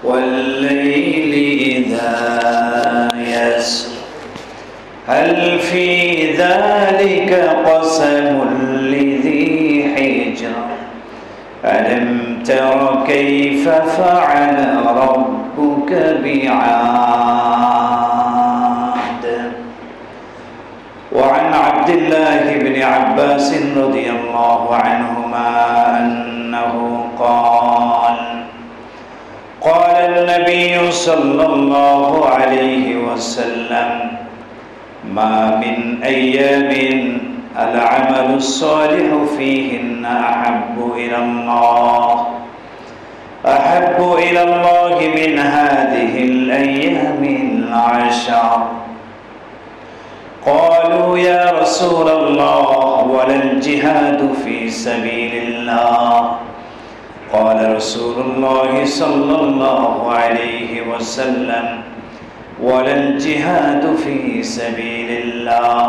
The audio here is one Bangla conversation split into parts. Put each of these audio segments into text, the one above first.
والليل إذا يسر هل في ذلك قسم لذي حجر ألم تر كيف فعل ربك بعاد وعن عبد الله بن عباس رضي الله عنهما أنه قال قال النبي صلى الله عليه وسلم ما من أيام العمل الصالح فيهن أحب إلى الله من هذه الأيام العشر قالوا يا رسول الله ولا الجهاد في سبيل الله قال رسول الله صلى الله عليه وسلم ولا الجهاد في سبيل الله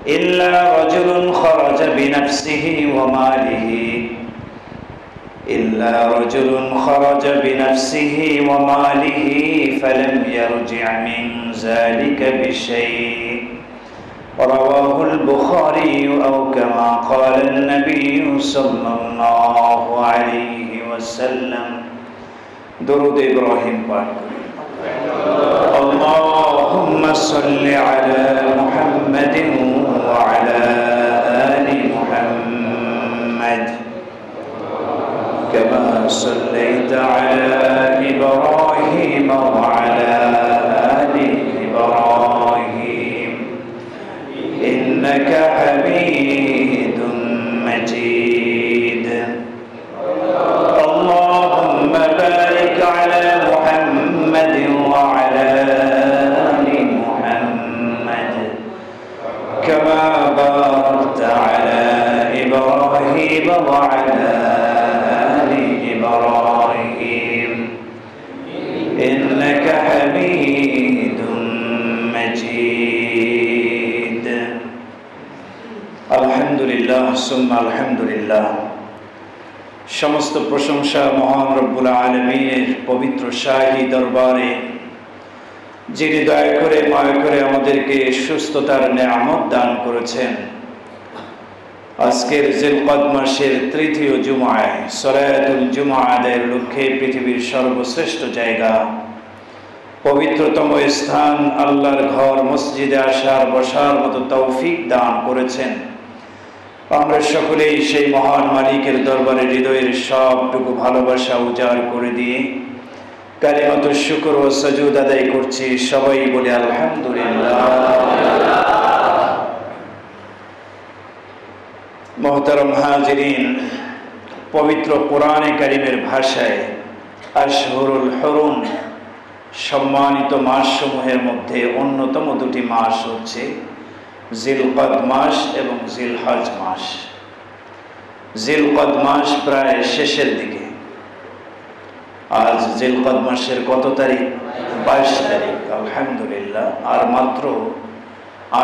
إلا رجل خرج بنفسه وماله فلم يرجع من ذلك بشيء رواه البخاري أو كما قال النبي صلى الله عليه وسلم درود إبراهيم اللهم صل على محمد وعلى آل محمد كما صليت على إبراهيم وعلى آل إبراهيم إنك حميد مجيد اللهم بارك على محمد وعلى آل محمد كما باركت على إبراهيم وعلى آل إبراهيم إنك حميد مجيد الحمد لله ثم الحمد لله সমস্ত প্রশংসা মহান রব্বুল আলামিনের পবিত্র শাহী দরবারে যিনি দয়া করে মায়া করে আমাদেরকে সুস্থতার নেয়ামত দান করেছেন। আজকের জিলকদ মাসের তৃতীয় জুমায় সলাতুল জুমা আদায়ের লক্ষ্যে পৃথিবীর সর্বশ্রেষ্ঠ জায়গা পবিত্রতম স্থান আল্লাহর ঘর মসজিদে আসার বসার মতো তৌফিক দান করেছেন। আমরা সকলেই সেই মহান মালিকের দরবারে হৃদয়ের সবটুকু ভালোবাসা উজাড় করে দিয়ে কালিমাতুশ শুকর ও সাজুদ আদায় করছি। সবাই বলে আলহামদুলিল্লাহ। মুহতারাম হাজিরিন, পবিত্র কোরআনে কারিমের ভাষায় আশহুরুল হুরুম সম্মানিত মাসসমূহের মধ্যে অন্যতম দুটি মাস হচ্ছে জিলকদ মাস এবং জিলহজ মাস। জিলকদ মাস প্রায় শেষের দিকে। আজ জিলকদ মাসের কত তারিখ? 22 তারিখ। আলহামদুলিল্লাহ, আর মাত্র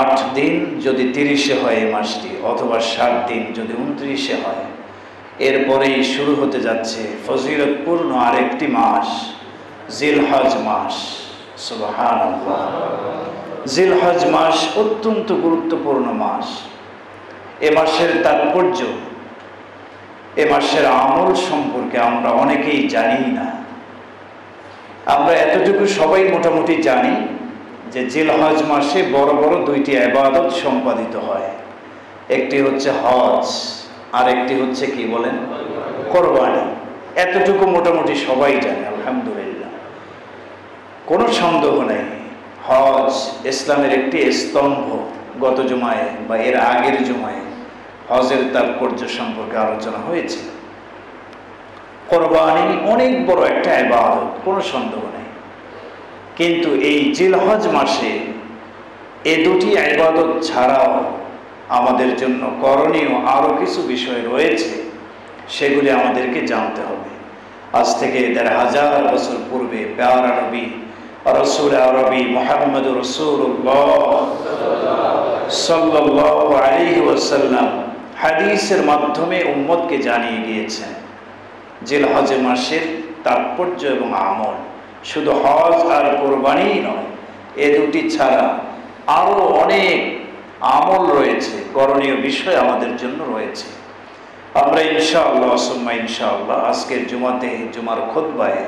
8 দিন যদি 30-এ হয় এই মাসটি, অথবা 7 দিন যদি 29-এ হয়, এরপরেই শুরু হতে যাচ্ছে ফজিলতপূর্ণ আরেকটি মাস, জিলহজ মাস। সুবহানাল্লাহ। জিলহজ মাস অত্যন্ত গুরুত্বপূর্ণ মাস। এ মাসের তাৎপর্য, এ মাসের আমল সম্পর্কে আমরা অনেকেই জানি না। আমরা এতটুকু সবাই মোটামুটি জানি যে জিলহজ মাসে বড় বড় দুইটি ইবাদত সম্পাদিত হয়। একটি হচ্ছে হজ, আর একটি হচ্ছে কি বলেন? কোরবানি। এতটুকু মোটামুটি সবাই জানে, আলহামদুলিল্লাহ। কোনো সন্দেহ নেই, হজ ইসলামের একটি স্তম্ভ। গত জুমায় বা এর আগের জুমায় হজের তাৎপর্য সম্পর্কে আলোচনা হয়েছে। কোরবানি অনেক বড় একটা ইবাদত, কোনো সন্দেহ নেই। কিন্তু এই জিলহজ মাসে এ দুটি ইবাদত ছাড়াও আমাদের জন্য করণীয় আরো কিছু বিষয় রয়েছে, সেগুলি আমাদেরকে জানতে হবে। আজ থেকে ১৫০০ বছর পূর্বে প্যারা নবী রাসূল আরবি মুহাম্মদ রাসূলুল্লাহ সাল্লাল্লাহু আলাইহি ওয়াসাল্লাম হাদিসের মাধ্যমে উম্মতকে জানিয়ে গিয়েছেন জিলহজ মাসের তাৎপর্য এবং আমল, শুধু হজ আর কোরবানি নয়, এ দুটি ছাড়া আরো অনেক আমল রয়েছে, করণীয় বিষয় আমাদের জন্য রয়েছে। আমরা ইনশাআল্লাহ সুম্মা ইনশাআল্লাহ আজকের জুমার খুতবায়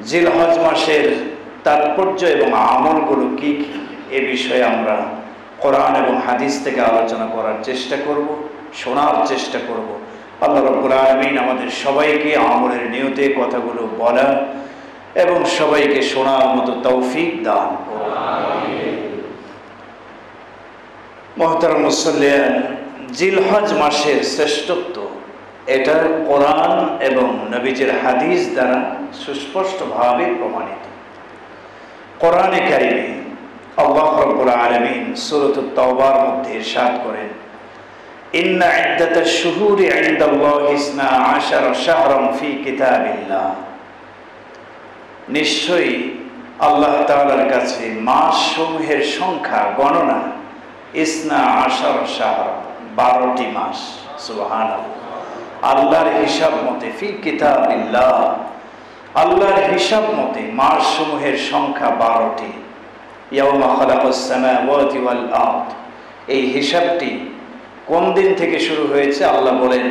জিলহজ মাসের তাৎপর্য এবং আমলগুলো কি কি এ বিষয়ে আমরা কোরআন এবং হাদিস থেকে আলোচনা করার চেষ্টা করব, শোনার চেষ্টা করব। আল্লাহ রাব্বুল আলামিন আমাদের সবাইকে আমলের নিয়তে কথাগুলো বলা এবং সবাইকে শোনার মতো তৌফিক দান করুন। মুহতারাম মুসল্লিয়ান, জিলহজ মাসের শ্রেষ্ঠত্ব এটা কোরআন এবং নবীজির হাদিস দ্বারা সুস্পষ্টভাবে প্রমাণিত। কোরআনে কারিমে আল্লাহ রাব্বুল আলামিন সূরাতুত তাওবার মধ্যে ইরশাদ করেন, ইন্না ইদ্দাতাশ শুহুরি ইনদাল্লাহি 12 শাহরান ফি কিতাবিল্লাহ, নিশ্চয়ই আল্লাহ তাআলার কাছে মাসসমূহের সংখ্যা গণনা 12 শাহর, 12টি মাস। সুবহানাল্লাহ। আল্লাহর হিসাব মতে ফি কিতাবিল্লাহ, আল্লাহর হিসাব মতে মাসসমূহের সংখ্যা 12টি। ইয়াউমা খালাকাস সামাওয়াতি ওয়াল আরদ, এই হিসাবটি কোন দিন থেকে শুরু হয়েছে? আল্লাহ বলেন,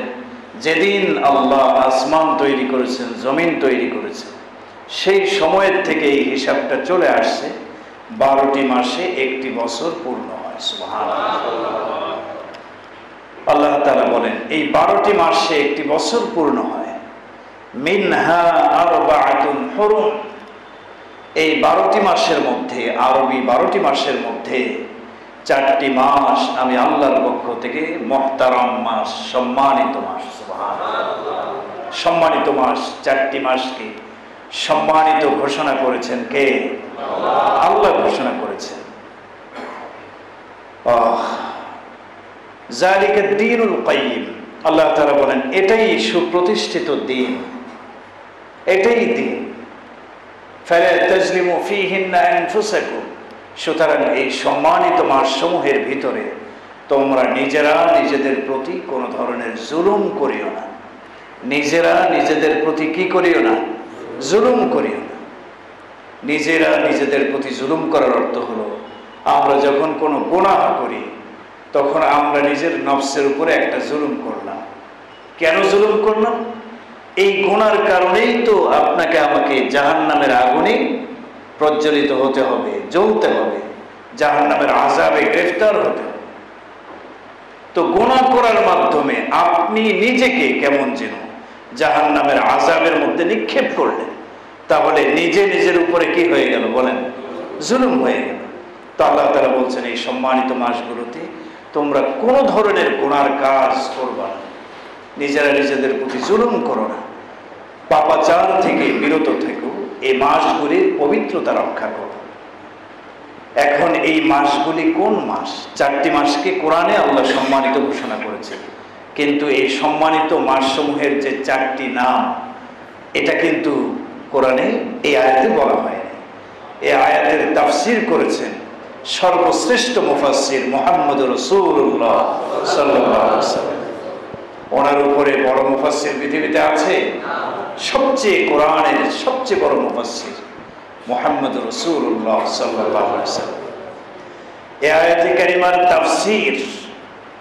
যেদিন আল্লাহ আসমান তৈরি করেছেন, জমিন তৈরি করেছেন, সেই সময়ের থেকে এই হিসাবটা চলে আসছে। 12টি মাসে একটি বছর পূর্ণ হয়। সুবহানাল্লাহ। আল্লাহ তাআলা বলেন এই 12টি মাসে একটি বছর পূর্ণ হয়। মিনহা আরবাআতুন হুরুম, এই 12টি মাসের মধ্যে, আরবি 12টি মাসের মধ্যে 4টি মাস আমি আল্লাহর পক্ষ থেকে মুহতারাম মাস, সম্মানিত মাস। সুবহানাল্লাহ। সম্মানিত মাস, 4টি মাসকে সম্মানিত ঘোষণা করেছেন কে? আল্লাহ ঘোষণা করেছেন। যালিকা দ্বীনুল কাইয়্যিম, আল্লাহ তাআলা বলেন এটাই সুপ্রতিষ্ঠিত দিন, এটাই দিন। ফালা তাজলিমু ফীহিন্না আনফুসাকুম, সুতরাং এই সম্মানিত মাসসমূহের ভিতরে তোমরা নিজেরা নিজেদের প্রতি কোনো ধরনের জুলুম করিও না। নিজেরা নিজেদের প্রতি কি করিও না? জুলুম করিও না। নিজেরা নিজেদের প্রতি জুলুম করার অর্থ হলো, আমরা যখন কোনো গুনাহ করি তখন আমরা নিজের নফসের উপরে একটা জুলুম করলাম। কেন জুলুম করলাম? এই গুনার কারণেই তো আপনাকে আমাকে জাহান্নামের আগুনে প্রজ্বলিত হতে হবে, জ্বলতে হবে, জাহান্নামের আযাবে গ্রেফতার হতে হবে। তো গুনাহ করার মাধ্যমে আপনি নিজেকে কেমন যেন জাহান্নামের আযাবের মধ্যে নিক্ষেপ করলেন। তাহলে নিজে নিজের উপরে কি হয়ে গেল বলেন? জুলুম হয়ে গেল। তো আল্লাহ তাআলা বলছেন এই সম্মানিত মাসগুলোতে তোমরা কোনো ধরনের গুনার কাজ করবা না, নিজেরা নিজেদের প্রতি জুলুম করো না, পাপাচার থেকে বিরত থেকো, এই মাসগুলির পবিত্রতা রক্ষা করো। এখন এই মাসগুলি কোন মাস? 4টি মাসকে কোরআনে আল্লাহ সম্মানিত ঘোষণা করেছেন, কিন্তু এই সম্মানিত মাসসমূহের যে 4টি নাম, এটা কিন্তু কোরআনে এই আয়াতে বলা হয়নি। এই আয়াতের তাফসীর করেছেন সর্বশ্রেষ্ঠ মুফাসসির মুহাম্মদুর রাসূলুল্লাহ সাল্লাল্লাহু আলাইহি ওয়াসাল্লাম। ওনার উপরে বড় মুফাসসির পৃথিবীতে আছে? সবচেয়ে কোরআনের সবচেয়ে বড় মুফাসসির মুহাম্মদুর রাসূলুল্লাহ সাল্লাল্লাহু আলাইহি ওয়াসাল্লাম। এই আয়াতে কারিমার তাফসীর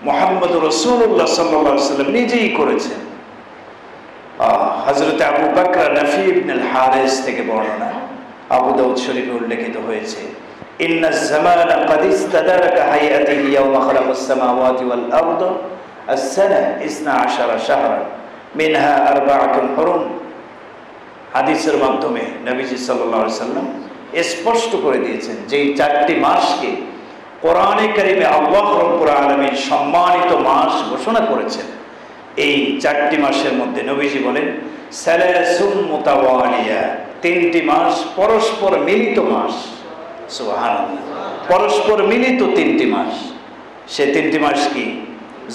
মুহাম্মদুর রাসূলুল্লাহ সাল্লাল্লাহু আলাইহি ওয়াসাল্লাম নিজেই করেছেন। হযরত আবু বকর নফি ইবনে আল হারিস থেকে বর্ণনা, আবু দাউদ শরীফে উল্লেখিত হয়েছে, ইন্নাজ জামানা ক্বাদ ইস্তাদারাকা হাইয়াতিহি ইয়াওমা খালাকাস সামাওয়াতি ওয়াল আরদ আস-সানা 12 শাহরান মিনহা আরবাআতুন হুরুম। হাদিসের মাধ্যমে নবীজি সাল্লাল্লাহু আলাইহি সাল্লাম স্পষ্ট করে দিয়েছেন যে এই 4টি মাসকে কোরআনে কারিমে আল্লাহ রাব্বুল আলামিন সম্মানিত মাস ঘোষণা করেছেন। এই 4টি মাসের মধ্যে নবীজি বলেন সালাসুন মুতাওয়ালিয়া, 3টি মাস পরস্পর মিলিত মাস। সুবহানাল্লাহ। পরস্পর মিলিত 3টি মাস। সে 3টি মাস কি?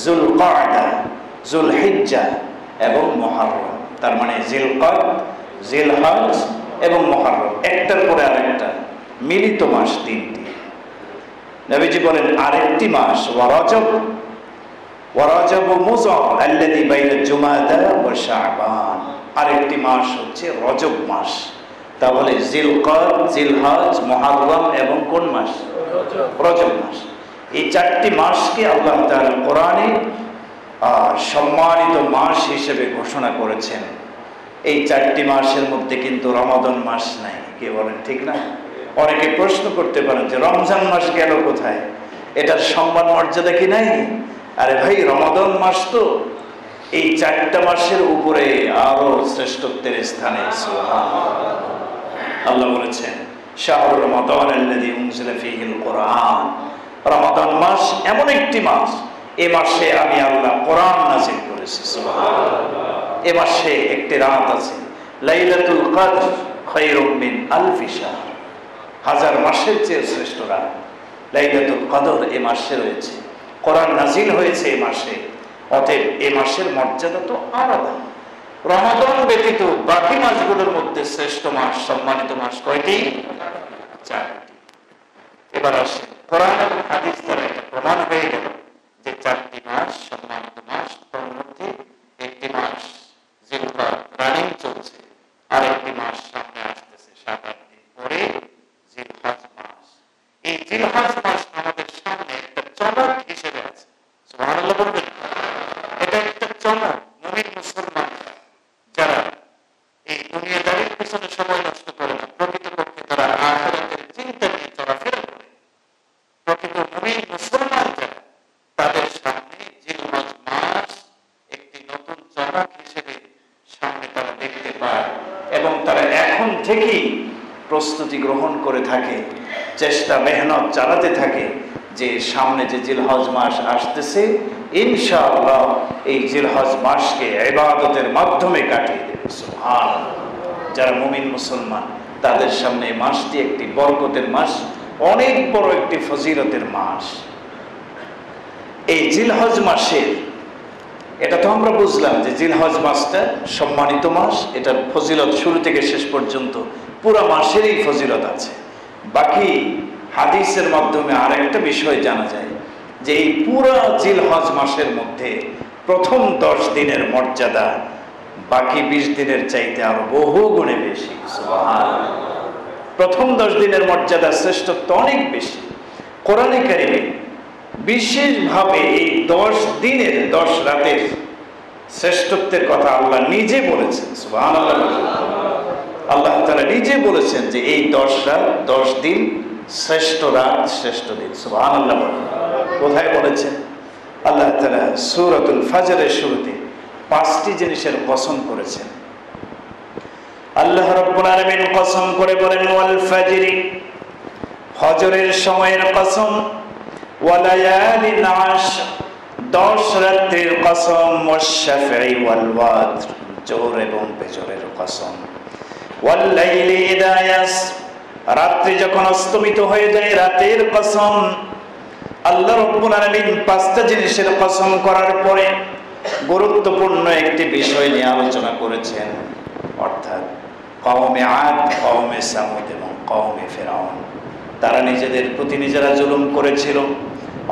যুলকাদা, যুলহিজ্জা এবং মুহররম। তার মানে জিলকাদ, জিলহজ এবং মুহররম, একটার পরে আরেকটা মিলিত মাস 3টি। নবীজি বলেন আরেকটি মাস ওয়ারাজব, ওয়ারাজব মুযআব আল্লাযী বাইনা জুমাদা ওয়া শাবান। আরেকটি মাস হচ্ছে রজব মাস। তাহলে জিলকদ, জিলহজ, মুহররম এবং কোন মাস? রজব মাস। এই 4টি মাসকে আল্লাহ তাআলা কোরআনে সম্মানিত মাস হিসেবে ঘোষণা করেছেন। এই 4টি মাসের মধ্যে কিন্তু রমাদান মাস নাই। কে বলেন ঠিক না? অনেকে প্রশ্ন করতে পারেন যে রমজান মাস গেল কোথায়, এটার সম্মান মর্যাদা কি নাই? আরে ভাই, রমাদান মাস তো এই 4টা মাসের উপরে আরো শ্রেষ্ঠত্বের স্থানে। সুবহানাল্লাহ। আল্লাহ বলেছেন শাহরু রমাদান আল্লাযী উনজিলা ফীহিল কুরআন। রমাদান মাস এমন একটি মাস, এই মাসে আমি আল্লাহ কোরআন নাযিল করেছি। সুবহানাল্লাহ। এই মাসে একটি রাত আছে, লাইলাতুল কদর খায়রুম মিন আলফি শাহর। 1000 মাসের চেয়ে শ্রেষ্ঠ রাত লাইলাতুল কদর এই মাসে রয়েছে। কোরআন নাযিল হয়েছে এই মাসে। অতএব এই মাসের মর্যাদা তো আলাদা। রমাদান ব্যতীত বাকি মাসগুলোর মধ্যে শ্রেষ্ঠ মাস, সম্মানিত মাস কয়টি? 4টি। এবার আসে কোরআন এবং হাদিস দ্বারা এটা প্রমাণ হয়ে গেল যে 4টি মাস সম্মানিত মাস। তার মধ্যে একটি মাস জিলহজ রানিং চলছে, আর একটি মাস সামনে আসতেছে 7-8 দিন পরে, জিলহজ মাস। এই জিলহজ মাস আমাদের সামনে একটা চমক হিসেবে আছে। সুবহানাল্লাহ বলবেন। এটা একটা চমক। মুমিন মুসলমান যারা এই দুনিয়াদারির পিছনে সময় নষ্ট করে না, প্রকৃতপক্ষে তারা আখিরাতের চিন্তা নিয়ে চলাফেরা করে, প্রকৃত মুমিন মুসলমান যারা, তাদের সামনে জিলহজ মাস একটি নতুন চমক হিসেবে সামনে তারা দেখতে পায় এবং তারা এখন থেকেই প্রস্তুতি গ্রহণ করে থাকে, চেষ্টা মেহনত চালাতে থাকে যে সামনে যে জিলহজ মাস আসতেছে, ইনশাআল্লাহ এই জিলহজ মাসকে ইবাদতের মাধ্যমে কাটিয়ে দেবে। সুবহানাল্লাহ। যারা মুমিন মুসলমান তাদের সামনে এই মাসটি একটি বরকতের মাস, অনেক বড় একটি ফজিলতের মাস। এই জিলহজ মাসের, এটা তো আমরা বুঝলাম যে জিলহজ মাসটা সম্মানিত মাস, এটার ফজিলত শুরু থেকে শেষ পর্যন্ত পুরো মাসেরই ফজিলত আছে। বাকি হাদিসের মাধ্যমে আরেকটা বিষয় জানা যায় যে এই পুরো জিলহজ মাসের মধ্যে প্রথম 10 দিনের মর্যাদা বাকি 20 দিনের চাইতে আরো বহু গুণে বেশি। সুবহানাল্লাহ। প্রথম 10 দিনের মর্যাদা শ্রেষ্ঠত্ব অনেক বেশি। কোরআনে কারিমে বিশেষভাবে এই 10 দিনের 10 রাতের শ্রেষ্ঠত্বের কথা আল্লাহ নিজে বলেছেন। সুবহানাল্লাহ। আল্লাহ তাআলা নিজে বলেছেন যে এই 10 রাত 10 দিন শ্রেষ্ঠ রাত, শ্রেষ্ঠ দিন। সুবহানাল্লাহ। কোথায় বলেছেন? আল্লাহ তাআলা সূরাতুল ফাজরের শুরুতে 5টি জিনিসের কসম করেছেন। আল্লাহ রাব্বুল আলামিন কসম করে বলেন ওয়াল ফাজরি, ফজরের সময়ের কসম, ওয়ালায়ালিন আশর, 10 রাতের কসম, ওয়াশ-শাফঈ ওয়াল ওয়াতর, জোহর এবং ফজরের কসম, ওয়াল লাইলি ইযা ইয়াস, রাত্রি যখন অস্তমিত হয়ে যায় রাতের কসম। আল্লাহ রাব্বুল আলামিন 5টা জিনিসের কসম করার পরে গুরুত্বপূর্ণ একটি বিষয় নিয়ে আলোচনা করেছেন, অর্থাৎ কওমে আদ, কওমে সামুদ এবং কওমে ফিরআউন। তারা নিজেদের প্রতি নিজেরা জুলুম করেছিল,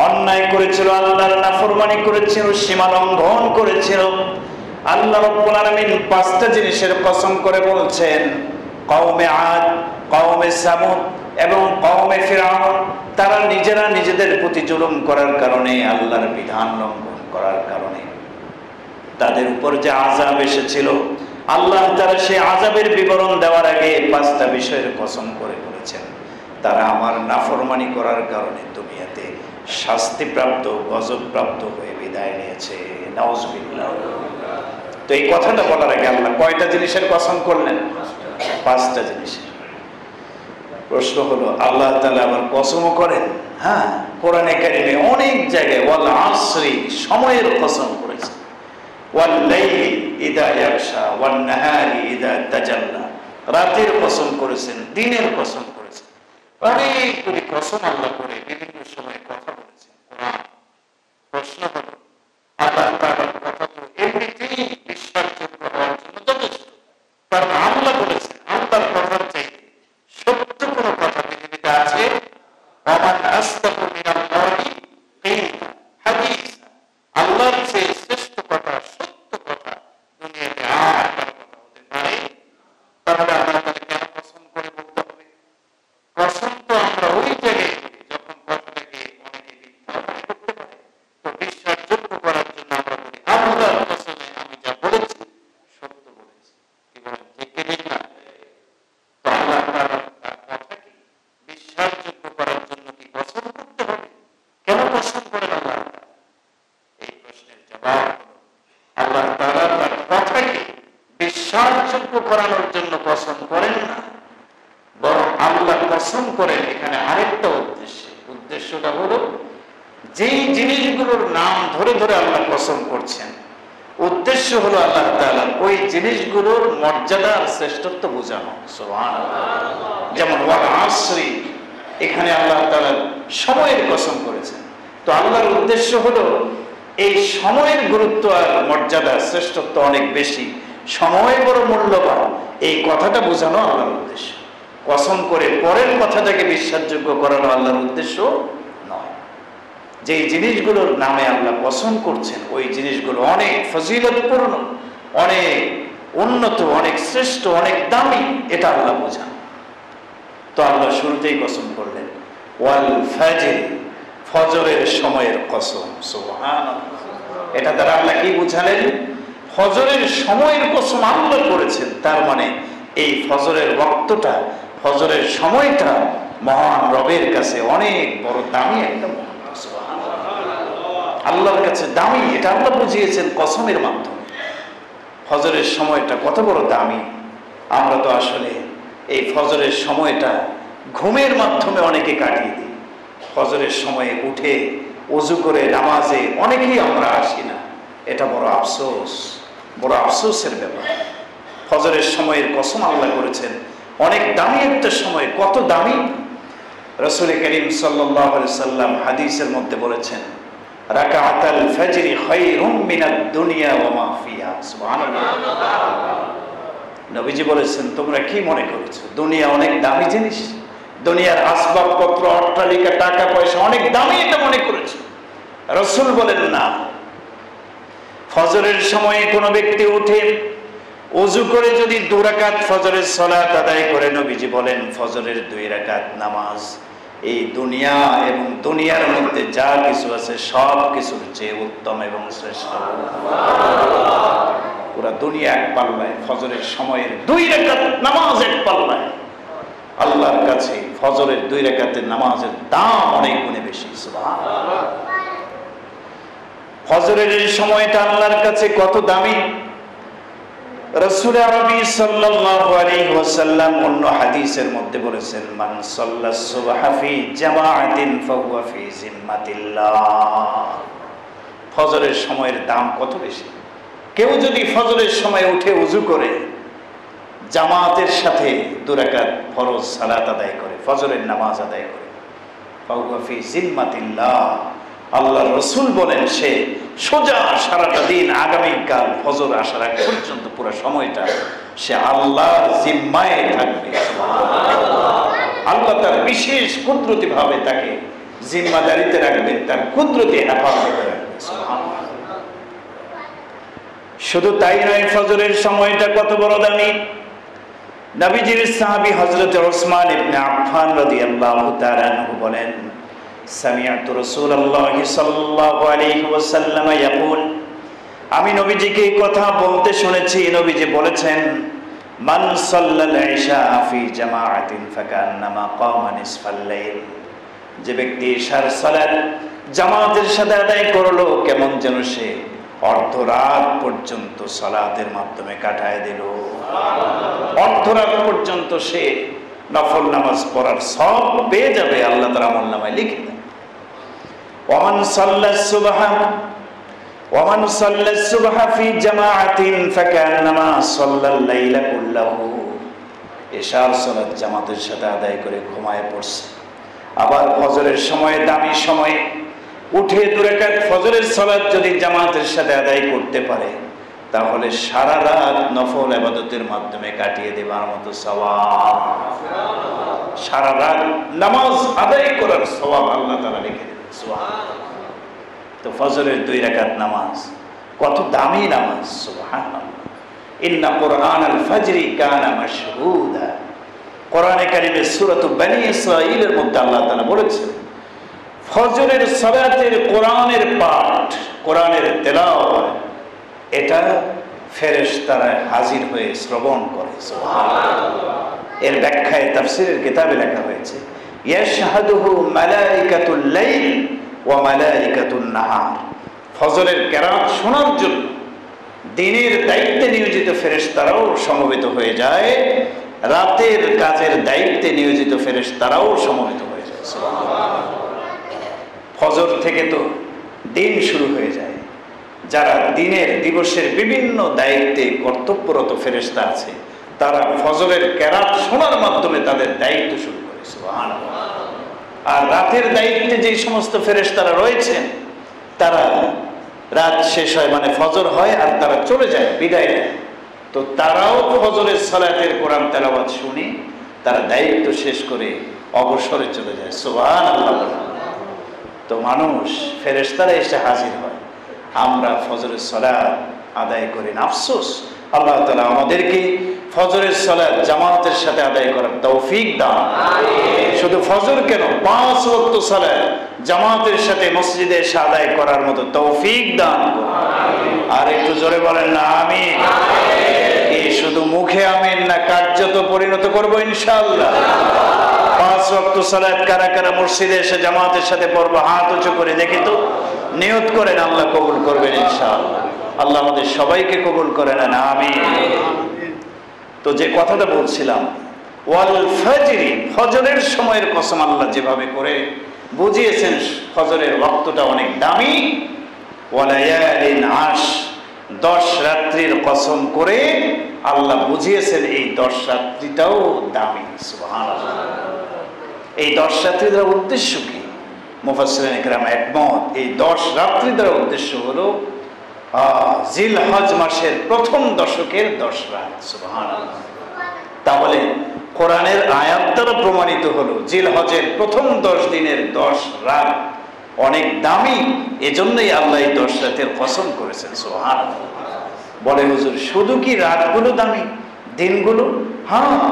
অন্যায় করেছিল, আল্লাহর নাফরমানি করেছিল, সীমা লঙ্ঘন করেছিল। আল্লাহ রাব্বুল আলামিন 5টা জিনিসের কসম করে বলছেন, কওমে আদ, কওমে সামুদ এবং কওমে ফিরআউন, তারা নিজেরা নিজেদের প্রতি জুলুম করার কারণে, আল্লাহর বিধান লঙ্ঘন করার কারণে তাদের উপর যে আযাব এসেছিল, আল্লাহ তাআলা সেই আযাবের বিবরণ দেওয়ার আগে 5টা বিষয়ের কসম করে বলেছেন তারা আমার নাফরমানি করার কারণে দুনিয়াতে শাস্তিপ্রাপ্ত, গজবপ্রাপ্ত হয়ে বিদায় নিয়েছে। নাউজুবিল্লাহ। তো এই কথাটা বলার আগে আল্লাহ কয়টা জিনিসের কসম করলেন? 5টা জিনিসের। প্রশ্ন হলো, আল্লাহ তাআলা আবার কসমও করেন? হ্যাঁ, কোরআনে কারিমে অনেক জায়গায় ওয়াল আসরি, সময়ের কসম করেছেন, ওয়াল লাইলি ইযা ইয়াগশা ওয়ান নাহারি ইযা তাজাল্লা, রাতের কসম করেছেন, দিনের কসম করেছেন। অনেকগুলি কসম আল্লাহ করে বিভিন্ন সময়ে কথা বলেছেন কোরআন। প্রশ্ন হলো, আল্লাহ তাআলার কথা তো এমনিতেই বিশ্বাসযোগ্য হওয়ার জন্য যথেষ্ট, কারণ আল্লাহ বলেছেন আল্লাহর কথার চাইতে সত্য কোনো কথা পৃথিবীতে আছে? ওয়ামান আসদাকু মিনাল্লাহি কিলা হাদিসা, আল্লাহর চেয়ে শ্রেষ্ঠ কথা, সত্য কথা দুনিয়াতে আর কারো কথা কসম করেন না, বরং আল্লাহ কসম করেন এখানে আরেকটা উদ্দেশ্যে। উদ্দেশ্যটা হলো যেই জিনিসগুলোর নাম ধরে ধরে আল্লাহ কসম করছেন, উদ্দেশ্য হলো আল্লাহ তাআলা ওই জিনিসগুলোর মর্যাদা আর শ্রেষ্ঠত্ব বোঝানো। সুবহানাল্লাহ। যেমন ওয়াল আসরি, এখানে আল্লাহ তাআলা সময়ের কসম করেছেন। তো আল্লাহর উদ্দেশ্য হলো এই সময়ের গুরুত্ব আর মর্যাদা শ্রেষ্ঠত্ব অনেক বেশি, সময় বড় মূল্যবান, এই কথাটা বোঝানো আল্লাহর উদ্দেশ্য। কসম করে পরের কথাটাকে বিশ্বাসযোগ্য করানো আল্লাহর উদ্দেশ্য নয়। যেই জিনিসগুলোর নামে আল্লাহ কসম করছেন ওই জিনিসগুলো অনেক ফজিলতপূর্ণ, অনেক উন্নত, অনেক শ্রেষ্ঠ, অনেক দামি, এটা আল্লাহ বোঝান। তো আল্লাহ শুরুতেই কসম করলেন ওয়াল ফাজর, ফজরের সময়ের কসম। সুবহানাল্লাহ। এটা দ্বারা আল্লাহ কি বুঝালেন? ফজরের সময়ের কসম আল্লাহ করেছেন। তার মানে এই ফজরের ওয়াক্তটা, ফজরের সময়টা মহান রবের কাছে অনেক বড় দামি একটা মুহূর্ত। আল্লাহর কাছে দামি, এটা আল্লাহ বুঝিয়েছেন কসমের মাধ্যমে। ফজরের সময়টা কত বড় দামি। আমরা তো আসলে এই ফজরের সময়টা ঘুমের মাধ্যমে অনেকে কাটিয়ে দিই। ফজরের সময়ে উঠে ওযু করে নামাজে অনেকেই আমরা আসি না। এটা বড় আফসোস, বড় আফসোসের ব্যাপার। ফজরের সময়ের কসম আল্লাহ করেছেন, অনেক দামি একটা সময়। কত দামি! রাসূল করিম সাল্লাল্লাহু আলাইহি সাল্লাম হাদিসের মধ্যে বলেছেন রাকাআতাল ফাজরি খায়রুম মিনাদ দুনিয়া ওয়া মা ফিহা। সুবহানাল্লাহ। নবীজি বলেছেন, তোমরা কি মনে করেছো দুনিয়া অনেক দামি জিনিস? দুনিয়ার আসবাবপত্র, অট্টালিকা, টাকা পয়সা অনেক দামি এটা মনে করেছো? রাসূল বলেন না। ফজরের সময়ে কোনো ব্যক্তি উঠে ওযু করে যদি 2 রাকাত ফজরের সালাত আদায় করে, নবীজি বলেন ফজরের 2 রাকাত নামাজ এই দুনিয়া এবং দুনিয়ার মধ্যে যা কিছু আছে সব কিছুর চেয়ে উত্তম এবং শ্রেষ্ঠ। পুরা দুনিয়া এক পাল্লায়, ফজরের সময়ের 2 রাকাত নামাজ এক পাল্লায়। আল্লাহর কাছে ফজরের 2 রাকাতের নামাজের দাম অনেক গুণে বেশি। সুবহানাল্লাহ। ফজরের এই সময়টা আল্লাহর কাছে কত দামি! রাসূল আরবি সাল্লাল্লাহু আলাইহি ওয়াসাল্লাম অন্য হাদিসের মধ্যে বলেছেন মান সাল্লাস সুবহা ফি জামাআতিন ফাহুয়া ফি জিম্মাতিল্লাহ। ফজরের সময়ের দাম কত বেশি! কেউ যদি ফজরের সময় উঠে ওযু করে জামাতের সাথে 2 রাকাত ফরজ সালাত আদায় করে, ফজরের নামাজ আদায় করে, ফাহুয়া ফি জিম্মাতিল্লাহ, আল্লাহর রাসূল বলেন সে সোজা সারাটা দিন আগামীকাল ফজর আসার আগ পর্যন্ত পুরো সময়টা সে আল্লাহর জিম্মায় থাকবে। আল্লাহ তার বিশেষ কুদরতি ভাবে তাকে জিম্মাদারিতে রাখবে, তার কুদরতি হেফাজতে রাখবে। শুধু তাই নয়, ফজরের সময়টা কত বড় দামি! নবীজির সাহাবী হযরত ওসমান ইবনে আফফান রাদিয়াল্লাহু তাআলা আনহু বলেন সামিআতু রাসূলুল্লাহি সাল্লাল্লাহু আলাইহি ওয়াসাল্লাম ইয়াকুল, আমি নবীজিকে এই কথা বলতে শুনেছি। নবীজি বলেছেন মান সাল্লাল ইশা ফি জামাআতিন ফাকান্নামা কামা নিসফাল লাইল, যে ব্যক্তি ইশার সালাত জামাতের সাথে আদায় করলো কেমন যেন সে অর্ধরাত পর্যন্ত সালাতের মাধ্যমে কাটায় দিল। অর্ধরাত পর্যন্ত সে নফল নামাজ পড়ার সব পেয়ে যাবে, আল্লাহ তাআলা আমলনামায় লিখে দেন। ওমান সাল্লাস সুবহা ফি জামাআতিন ফাকান্নামা সাল্লাল লাইলা কুল্লাহু, ইশার সালাত জামাতের সাথে আদায় করে ঘুমায় পড়ছে। আবার ফজরের সময়, দামি সময়ে উঠে 2 রাকাত ফজরের সালাত যদি জামাতের সাথে আদায় করতে পারে তাহলে সারা রাত নফল ইবাদতের মাধ্যমে কাটিয়ে দেবার মতো সওয়াব, সারা রাত নামাজ আদায় করার সওয়াব আল্লাহ তাআলা লিখে দেন। সুবহানাল্লাহ। তো ফজরের 2 রাকাত নামাজ কত দামি নামাজ! সুবহানাল্লাহ। ইন্না কুরআনাল ফাজরি কানা মাশহুদা, কোরআনে কারীমের সূরা বনী ইসরাঈলের মধ্যে আল্লাহ তাআলা বলেছেন ফজরের সালাতের কোরআনের পাঠ, কোরআনের তেলাওয়াত, এটা ফেরেশতারা হাজির হয়ে শ্রবণ করে। সুবহানাল্লাহ। এর ব্যাখ্যায় তাফসীরের কিতাবে লেখা হয়েছে ইয়াশহাদুহু মালাইকাতুল লাইল ওয়া মালাইকাতুন নাহার, ফজরের কিরাত শোনার জন্য দিনের দায়িত্বে নিয়োজিত ফেরেশতারাও সমবেত হয়ে যায় রাতের কাজের দায়িত্বে নিয়োজিত ফেরেশতারাও সমবেত হয়ে যায়। ফজর থেকে তো দিন শুরু হয়ে যায়। যারা দিনের দিবসের বিভিন্ন দায়িত্বে কর্তব্যরত ফেরেশতা আছে, তারা ফজরের কেরাত শোনার মাধ্যমে তাদের দায়িত্ব শুরু করে। সুবহানাল্লাহ। আর রাতের দায়িত্বে যে সমস্ত ফেরেশতারা রয়েছেন, তারা রাত শেষ হয় মানে ফজর হয় আর তারা চলে যায়, বিদায় নেয়, তো তারাও ফজরের সালাতের কোরআন তেলাওয়াত শুনে তারা দায়িত্ব শেষ করে অবসরে চলে যায়। সুবহানাল্লাহ। তো মানুষ ফেরেশতারা এসে হাজির হয়, আমরা ফজরের সালাত আদায় করি না। আফসোস, আল্লাহ তাআলা আমাদেরকে ফজরের সালাত জামাতের সাথে আদায় করার তৌফিক দান। শুধু ফজর কেন, 5 ওয়াক্ত সালাত জামাতের সাথে মসজিদে এসে আদায় করার মতো তৌফিক দান করুন। আর একটু জোরে বলেন না আমিন। এই শুধু মুখে আমিন না, কার্যত পরিণত করব ইনশাআল্লাহ। 5 ওয়াক্ত সালাত কারা কারা মসজিদে এসে জামাতের সাথে পড়ব, হাত উঁচু করে দেখি তো, নিয়ত করেন, আল্লাহ কবুল করবেন ইনশাআল্লাহ। আল্লাহ আমাদের সবাইকে কবুল করেন আমিন। তো যে কথাটা বলছিলাম, ওয়াল ফাজরি, ফজরের সময়ের কসম আল্লাহ যেভাবে করে বুঝিয়েছেন, ফজরের ওয়াক্তটা অনেক দামি। ওয়ালায়ালিন আশ, 10 রাত্রির কসম করে আল্লাহ বুঝিয়েছেন এই 10 রাত্রিটাও দামি। সুবহানাল্লাহ। এই 10 রাত্রি দ্বারা উদ্দেশ্য কি? মুফাসসিরিন ইকরাম একমত, এই 10 রাত্রি দ্বারা উদ্দেশ্য হলো জিলহজ মাসের প্রথম দশকের 10 রাত। সুবহানাল্লাহ। তাহলে কোরআনের আয়াত দ্বারা প্রমাণিত হলো জিলহজের প্রথম 10 দিনের 10 রাত অনেক দামি, এজন্যই আল্লাহ এই 10 রাতের কসম করেছেন। সুবহানাল্লাহ। বলে হুজুর, শুধু কি রাতগুলো দামি, দিনগুলো? হ্যাঁ,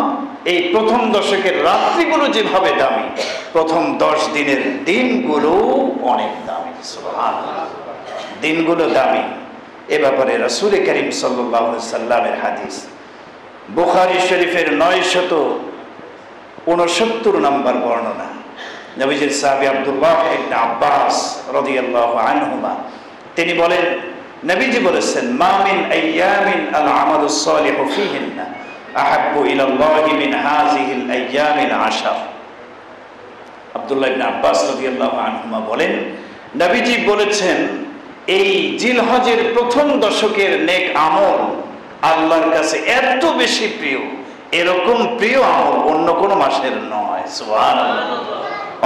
এই প্রথম দশকের রাত্রিগুলো যেভাবে দামি, প্রথম 10 দিনের দিনগুলো অনেক দামি। সুবহানাল্লাহ। দিনগুলো দামি। এ ব্যাপারে রাসূল করিম সাল্লাল্লাহু আলাইহি সাল্লামের হাদিস, বুখারী শরীফের 969 নম্বর বর্ণনা। নবীজির সাহাবী আব্দুল্লাহ ইবনে আব্বাস রাদিয়াল্লাহু আনহুমা তিনি বলেন, নবীজি বলেছেন, মা মিন আইয়ামিন আল আমালুস সালিহু ফীহিন্না আহাব্বু ইলাল্লাহি মিন হাযিহিল আইয়ামিল আশর। আব্দুল্লাহ ইবনে আব্বাস রাদিয়াল্লাহু আনহুমা বলেন, নবীজি বলেছেন, এই জিলহজের প্রথম দশকের নেক আমল আল্লাহর কাছে এত বেশি প্রিয়, এরকম প্রিয় আমল অন্য কোন মাসের নয়। সুবহানাল্লাহ।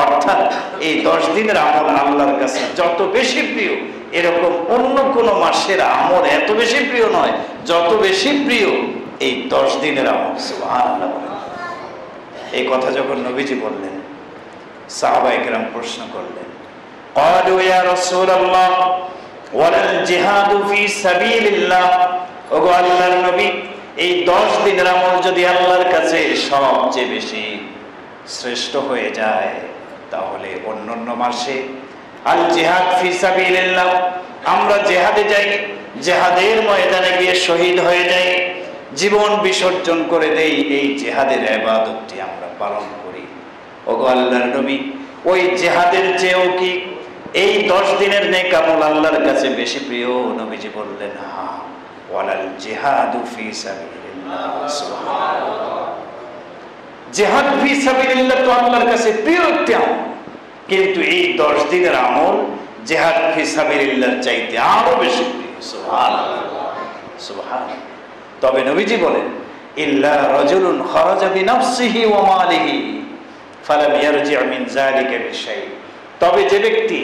অর্থাৎ এই 10 দিনের আমল আল্লাহর কাছে যত বেশি প্রিয়, এরকম অন্য কোন মাসের আমল এত বেশি প্রিয় নয় যত বেশি প্রিয় এই 10 দিনের আমল। সুবহানাল্লাহ। এই কথা যখন নবীজি বললেন, সাহাবায়ে কেরাম প্রশ্ন করলেন, ক্বালু ইয়া রাসূলুল্লাহ ওয়ালাল জিহাদু ফি সাবিলিল্লাহ। ওগো আল্লাহর নবী, এই 10 দিনের আমল যদি আল্লাহর কাছে সবচেয়ে বেশি শ্রেষ্ঠ হয়ে যায়, তাহলে অন্যান্য মাসে আল জিহাদ ফি সাবিলিল্লাহ, আমরা জিহাদে যাই, জিহাদের ময়দানে গিয়ে শহীদ হয়ে যাই, জীবন বিসর্জন করে দেই, এই জিহাদের ইবাদতটি আমরা পালন করি। ওগো আল্লাহর নবী, ওই জিহাদের চেয়েও কি এই 10 দিনের নেক আমল আল্লাহর কাছে বেশি প্রিয়? নবীজি বললেন, হ্যাঁ, ওয়ালাল জিহাদু ফি সাবিলিল্লাহ। সুবহানাল্লাহ। জিহাদ ফি সাবিলিল্লাহ তো আল্লাহর কাছে প্রিয় একটি আমল, কিন্তু এই 10 দিনের আমল জিহাদ ফি সাবিলিল্লাহর চাইতে আরো বেশি প্রিয়। সুবহানাল্লাহ। সুবহানাল্লাহ। তবে নবীজি বলেন, ইল্লা রাজুলুন খারাজা বিনাফসিহি ওয়া মালিহি ফালাম ইয়ারজি মিন যালিকা বিশাই। তবে যে ব্যক্তি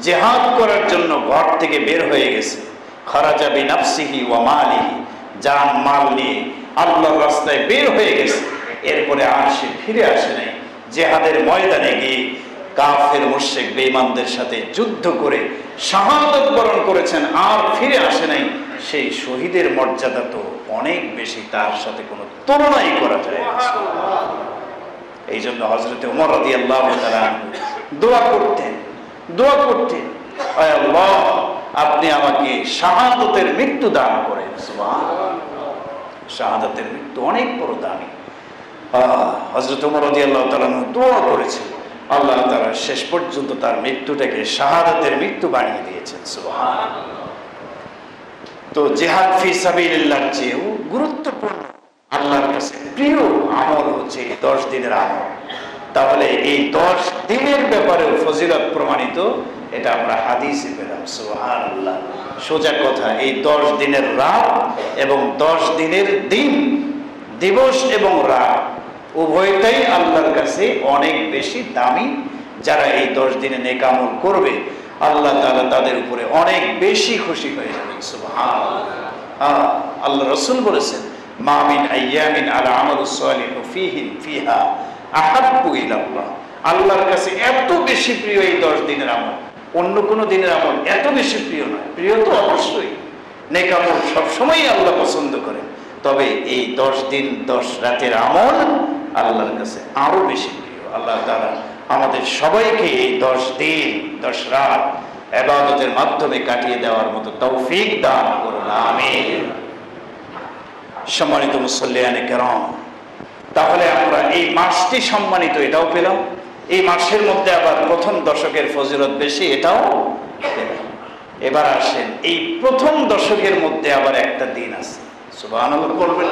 জিহাদ করার জন্য ঘর থেকে বের হয়ে গেছে, খারাজা বিনাফসিহি ওয়া মালিহি, জান মাল নিয়ে আল্লাহর রাস্তায় বের হয়ে গেছে, এরপরে আর সে ফিরে আসে নাই, জিহাদের ময়দানে গিয়ে কাফের মুশরিক বেঈমানদের সাথে যুদ্ধ করে শাহাদাত বরণ করেছেন, আর ফিরে আসে নাই, সেই শহীদের মর্যাদা তো অনেক বেশি, তার সাথে কোনো তুলনাই করা যায় না। এই জন্য হযরত ওমর রাদিয়াল্লাহু তাআলা দোয়া করতেন, আয় আল্লাহ, আপনি আমাকে শাহাদাতের মৃত্যু দান করেন। সুবহানাল্লাহ। শাহাদাতের মৃত্যু অনেক বড় দামি। হযরত ওমর রাদিয়াল্লাহু তাআলা দোয়া করেছেন, আল্লাহ তাআলা শেষ পর্যন্ত তার মৃত্যুটাকে শাহাদাতের মৃত্যু বানিয়ে দিয়েছেন। সুবহানাল্লাহ। তো জিহাদ ফি সাবিলিল্লাহ চেয়েও গুরুত্বপূর্ণ আল্লাহর কাছে প্রিয় আমল হচ্ছে 10 দিনের আমল। তাহলে এই 10 দিনের ব্যাপারে ফজিলত প্রমাণিত, এটা আমরা হাদিসে পেলাম। সুবহানাল্লাহ। সোজা কথা, এই 10 দিনের রাত এবং 10 দিনের দিন, দিবস এবং রাত উভয়টাই আল্লাহর কাছে অনেক বেশি দামি। যারা এই 10 দিনে নেক আমল করবে, আল্লাহ তাআলা তাদের উপরে অনেক বেশি খুশি হয়ে যাবেন। সুবহানাল্লাহ। আল্লাহ রাসূল বলেছেন, মা মিন আইয়ামিন আল আমালুস সালিহু ফিহা আহাব্বু ইলাল্লাহ। আল্লাহর কাছে এত বেশি প্রিয় এই 10 দিনের আমল, অন্য কোন দিনের আমল এত বেশি প্রিয় নয়। প্রিয় তো অবশ্যই, নেক আমল সবসময় আল্লাহ পছন্দ করেন, তবে এই 10 দিন 10 রাতের আমল আল্লাহর কাছে আরো বেশি প্রিয়। আল্লাহ তাআলা আমাদের সবাইকে এই 10 দিন 10 রাত ইবাদতের মাধ্যমে কাটিয়ে দেওয়ার মতো তৌফিক দান করুন, আমিন। সম্মানিত মুসল্লিয়ানে কেরাম, তাহলে আমরা এই মাসটি সম্মানিত এটাও পেলাম, এই মাসের মধ্যে আবার প্রথম দশকের ফজিলত বেশি এটাও পেলাম। এবার আসেন, এই প্রথম দশকের মধ্যে আবার একটা দিন আছে, সুবহানাল্লাহ বলবেন।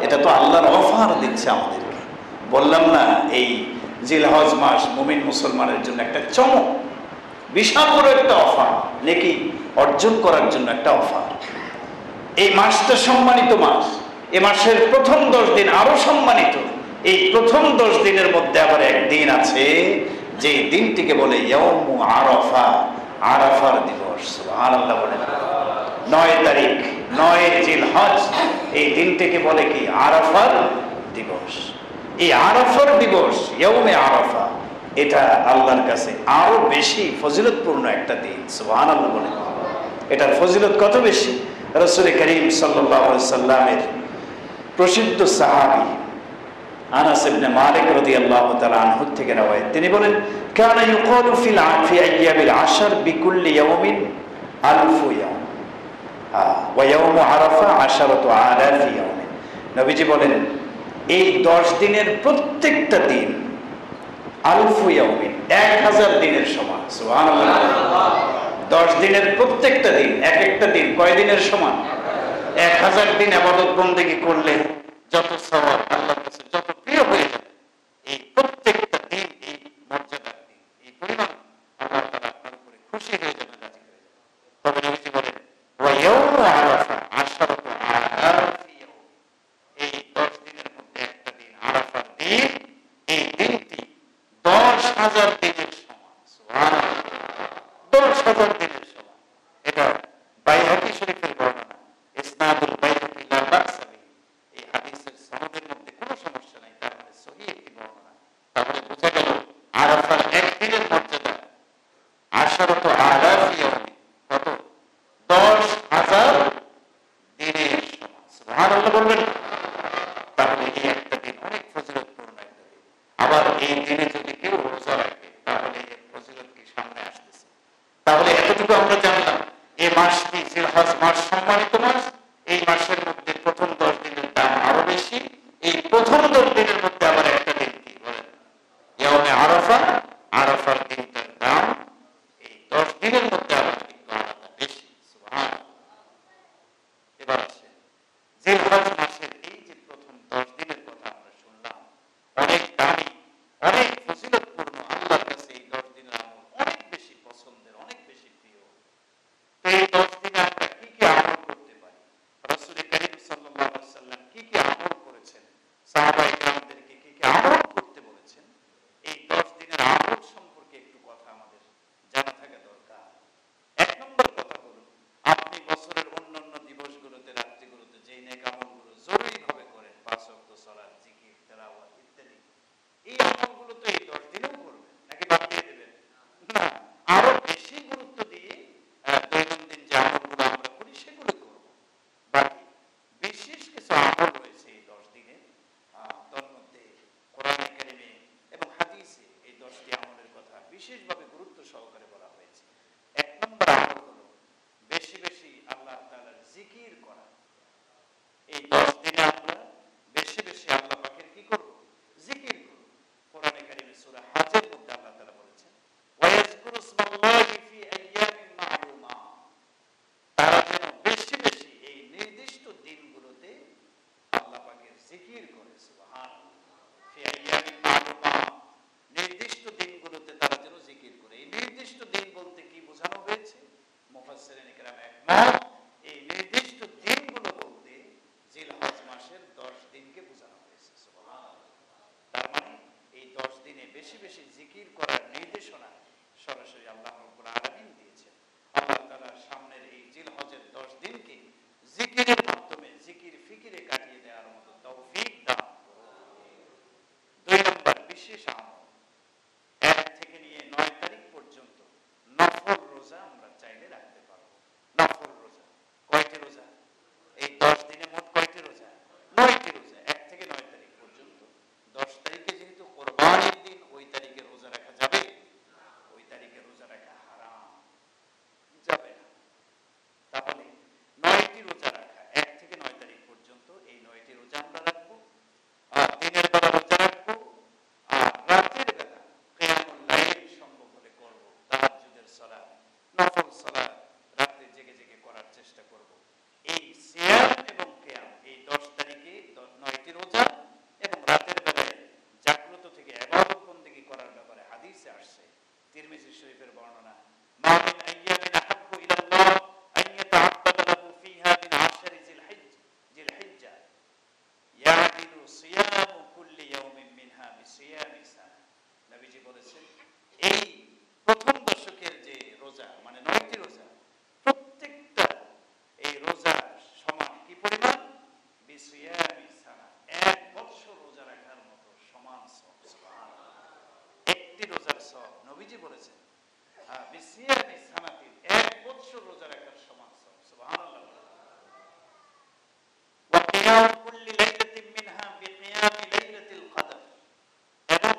এটা তো আল্লাহর অফার দিচ্ছে আমাদেরকে। বললাম না, এই জিলহজ মাস মুমিন মুসলমানের জন্য একটা চমক, বিশাল বড় একটা অফার, নেকি অর্জন করার জন্য একটা অফার। এই মাসটা সম্মানিত মাস, এই মাসের প্রথম 10 দিন আরো সম্মানিত। এই প্রথম 10 দিনের মধ্যে আবার একদিন আছে, যে দিনটিকে বলে ইয়াউমু আরাফা, আরাফার দিবস। সুবহানাল্লাহ বলেন। 9 তারিখ 9 জিলহজ, এই দিনটিকে বলে কি? আরাফার দিবস। এই আরাফার দিবস, ইয়াউমে আরাফা, এটা আল্লাহর কাছে আরো বেশি ফজিলতপূর্ণ একটা দিন। সুবহানাল্লাহ বলেন। এটার ফজিলত কত বেশি! রাসূল করিম সাল্লাল্লাহু আলাইহি সাল্লামের প্রসিদ্ধ সাহাবী আনাস ইবনে মালিক রাদিয়াল্লাহু তাআলা আনহু থেকে রওয়ায়াত, তিনি বলেন, কানা ইউকালু ফি আইয়ামিল আশর বিকুল্লি ইয়াউমিন আলফু ইয়াউম ওয়া ইয়াউমু আরাফা আশারাতু আলাফি ইয়াউমিন। নবীজি বলেন, এই 10 দিনের প্রত্যেকটা দিন আলফু ইয়াউমিন, 1000 দিনের সমান। সুবহানাল্লাহ। 10 দিনের প্রত্যেকটা দিন, এক একটা দিন কয় দিনের সমান? 1000 দিন ইবাদত বন্দেগী করলে যত সওয়াব, আল্লাহর কাছে যত প্রিয় হয়ে যাবে, এই প্রত্যেকটা দিন, এই মর্যাদার দিন, এই পরিমাণ আল্লাহ তাআলা আপনার উপরে খুশি হয়ে যাবেন, রাজি হয়ে যাবেন। তবে নবীজি বলেন, ওয়া ইয়াউমু আরাফা আশরাতু আলাফি ইয়াউম, এই 10 দিনের মধ্যে একটা দিন আরাফার দিন, এই দিনটি 10,000 দিনের সমান। সুবহানাল্লাহ। 10,000 দিনের সমান। এটা বাইহাকী শরীফের বর্ণনা, ইসনাদুল বাইহাকী লা বা'সা বিহি। এই হাদিসের সনদের মধ্যে কোনো সমস্যা নাই, তার মানে সহিহ একটি বর্ণনা। তাহলে বোঝা গেল আরাফার একদিনের মর্যাদা আশরাতু আলাফি ইয়াউম, কত? 10,000 দিনের সমান। সুবহানাল্লাহ বলবেন। তাহলে এই একটা দিন অনেক ফজিলতপূর্ণ একটা দিন। আবার এই দিনে যদি কেউ রোজা রাখে, তাহলে এর ফজিলত কি সামনে আসতেছে। তাহলে এতটুকু আমরা জানলাম, এই মাসটি জিলহজ মাস সম্মানিত মাস। এই মাসের মধ্যে প্রথম 10 দিনের দাম আরো বেশি। এই প্রথম 10 দিনের মধ্যে আবার একটা দিন কি বলেন? ইয়াউমে আরাফা, আরাফার দিনটার দাম এই 10 দিনের মধ্যে আবার কিন্তু আলাদা বেশি। সুবহানাল্লাহ। এবার আসে জিলহজ মাসের এই যে প্রথম 10 দিনের কথা আমরা শুনলাম, অনেক দামি, অনেক ফজিলতপূর্ণ। আল্লাহর কাছে এই 10 দিনের আমল অনেক বেশি পছন্দের, অনেক বেশি প্রিয়। তো এই 10 দিনে আমরা কি কি আমল করতে পারি? রাসূল করিম সাল্লাল্লাহু আলাইহি সাল্লাম কি কি আমল করেছেন, সাহাবায়ে কেরামদেরকে কি কি আমল করতে বলেছেন, এই 10 দিনের আমল সম্পর্কে একটু কথা আমাদের জানা থাকা দরকার। এক নম্বর কথা হলো, আপনি বছরের অন্যান্য দিবসগুলোতে, রাত্রিগুলোতে যেই নেক আমলগুলো জরুরিভাবে করেন, 5 ওয়াক্ত সালাত, জিকির, তেলাওয়াত ইত্যাদি, এই আমলগুলো তো এই 10 দিনেও করবেন, নাকি বাদ দিয়ে দেবেন? না, আরো বেশি গুরুত্ব দিয়ে দৈনন্দিন যে আমলগুলো আমরা করি সেগুলো করব। বাকি বিশেষ কিছু আমল রয়েছে এই 10 দিনে, তার মধ্যে কোরআনে কারিমে এবং হাদিসে এই 10টি আমলের কথা বিশেষভাবে গুরুত্ব সহকারে বলা হয়েছে। এক নম্বর আমল হলো বেশি বেশি আল্লাহ তাআলার জিকির করা। এই 10 দিনে আমরা বেশি বেশি আল্লাহ পাকের কি করব? জিকির করব। কোরআনে কারিমে সূরা হজের মধ্যে আল্লাহ তাআলা বলেছেন, ওয়া ইয়াযকুরু ইসমাল্লাহি ফি আইয়ামিন মা'লুমা, তারা যেন বেশি বেশি এই নির্দিষ্ট দিনগুলোতে আল্লাহ পাকের বেশি বেশি জিকির করার নির্দেশনা সরাসরি আল্লাহ রাব্বুল আলামিন দিয়েছেন। আল্লাহ তাআলা সামনের এই জিলহজের 10 দিনকে জিকিরের মাধ্যমে জিকির ফিকিরে কাটিয়ে দেওয়ার মতো তৌফিক দান করুন। 2 নম্বর বিশেষ আমল, 1 থেকে নিয়ে 9 তারিখ পর্যন্ত নফল রোজা আমরা চাইলে রাখতে পারবো। নফল রোজা কয়টি রোজা? এই 10 দিনে মোট কয়টি রোজা? 9টি রোজা, 1 থেকে 9 তারিখ পর্যন্ত। 10 তারিখে যেহেতু কোরবানির দিন, ওই তারিখে রোজা রাখা যাবে? ওই তারিখে রোজা রাখা হারাম, যাবে না। তাহলে 9টি রোজা রাখা, 1 থেকে 9 তারিখ পর্যন্ত এই 9টি রোজা আমরা রাখবো। আর দিনের বেলা রোজা রাখবো, আর রাতের বেলা কিয়ামুল লাইল সম্ভব হলে করব, তাহাজ্জুদের সালাত, নফল সালাত রাতে জেগে জেগে করার চেষ্টা করব। এই সিয়াম এবং কিয়াম এই 10 তারিখে 9টি রোজা এবং রাতের বেলায় জাগ্রত থেকে ইবাদত বন্দেগী করার ব্যাপারে হাদিসে আসছে। তিরমিজি শরীফের বর্ণনা, মা মিন আইয়ামিন আহাব্বু ইলাল্লাহ আন ইয়াতাআব্বাদা লাহু ফীহা মিন আশরি জিলহিজ্জা ইয়াদিলু সিয়ামু কুল্লি ইয়াউমিন মিনহা বিসিয়ামি সানা। নবীজি বলেছেন, এই প্রথম দশকের যে রোজা মানে 9টি রোজা, প্রত্যেকটা এই রোজা সমান কি পরিমাণ? বিসিয়ামি সানা, 1 বছর রোজা রাখার মতো সমান সওয়াব। সুবহানাল্লাহ, একটি রোজার সওয়াব নবীজি বলেছেন বিসিয়ামি সানাতি, 1 বছর রোজা রাখার সমান সওয়াব। সুবহানাল্লাহ। ওয়া কিয়াম কুল্লি লাইলাতিন মিনহা বিকিয়ামি লাইলাতিল কদর, এবং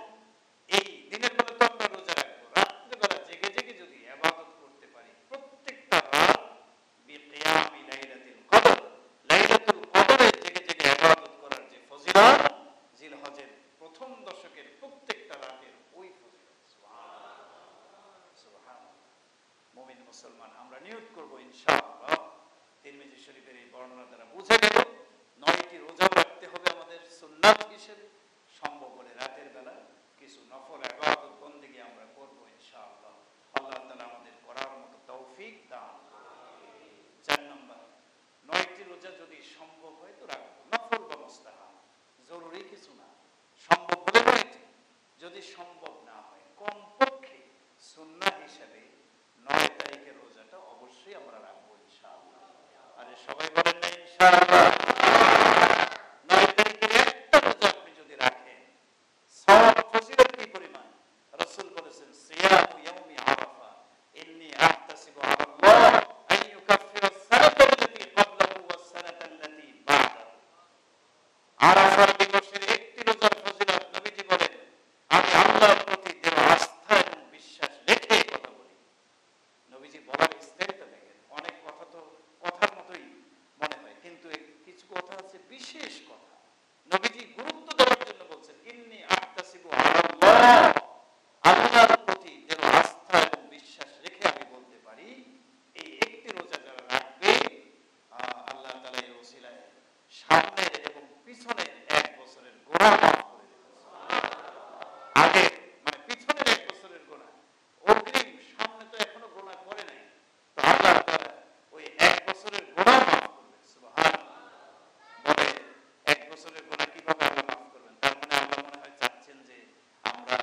এই দিনের বেলা তো আমরা রোজা রাখবো, রাতের বেলা জেগে জেগে যদি ইবাদত করতে পারি প্রত্যেকটা রাত, বিকিয়ামি লাইলাতিল কদর, লাইলাতুল কদরে জেগে জেগে ইবাদত করার যে ফজিলত, জিলহজের প্রথম দশকের প্রত্যেকটা রাতের ওই ফজিলত। সুবহানাল্লাহ, সুবহানাল্লাহ। মুমিন মুসলমান আমরা নিয়ত করব ইনশাআল্লাহ। তিরমিজি শরীফের এই বর্ণনা দ্বারা বোঝা গেল 9টি রোজা রাখতে হবে আমাদের সুন্নাত হিসেবে। সম্ভব হলে রাতের বেলা কিছু নফল ইবাদত বন্দেগী আমরা করব ইনশাআল্লাহ। আল্লাহ তাআলা আমাদের করার মতো তৌফিক দান করুন। 4 নম্বর, 9টি রোজা যদি সম্ভব হয় তো রাখবো, নফল বা মুস্তাহাব, জরুরি কিছু না। সম্ভব হলে 9টি, যদি সম্ভব না হয় কমপক্ষে সুন্নাহ হিসেবে 9 তারিখের রোজাটা অবশ্যই আমরা রাখবো ইনশাআল্লাহ। আরে সবাই বলেন না ইনশাআল্লাহ? 9 তারিখের একটা রোজা আপনি যদি রাখেন, সওয়াব ফজিলত কি পরিমাণ! রাসূল বলেছেন, সিয়ামু ইয়াউমি আরাফা ইন্নী আহতাসিবু আলাল্লাহ আন ইউকাফফিরা আস-সানাতা আল্লাতী ক্বাবলাহু ওয়াস-সানাতা আল্লাতী বা'দাহু। আরাফার দিবসের একটি রোজার ফজিলত নবীজি বলেন, আমি আল্লাহর প্রতি দৃঢ় আস্থা এবং বিশ্বাস রেখে কথা বলি। নবীজি বলার স্টাইলটা দেখেন, অনেক কথা তো কথার মতোই মনে হয়, কিন্তু কিছু কথা আছে বিশেষ কথা। নবীজি গুরুত্ব দেওয়ার জন্য বলছেন, ইন্নী আহতাসিবু আলাল্লাহ, আল্লাহর প্রতি দৃঢ় আস্থা এবং বিশ্বাস রেখে আমি বলতে পারি, এই একটি রোজা যারা রাখবে আল্লাহ তাআলা এর ওসিলায় সামনের এবং পিছনের 1 বছরের গুনাহ মাফ করে দেবেন। আগে মানে পিছনের 1 বছরের গুনাহ, অগ্রিম সামনে তো এখনো গুনাহ করে নাই, তো আল্লাহ তাআলা ওই 1 বছরের গুনাহ মাফ করবেন। সুবহানাল্লাহ। বলে 1 বছরের গুনাহ কিভাবে আল্লাহ মাফ করবেন? তার মানে আল্লাহ মনে হয় চাচ্ছেন যে আমরা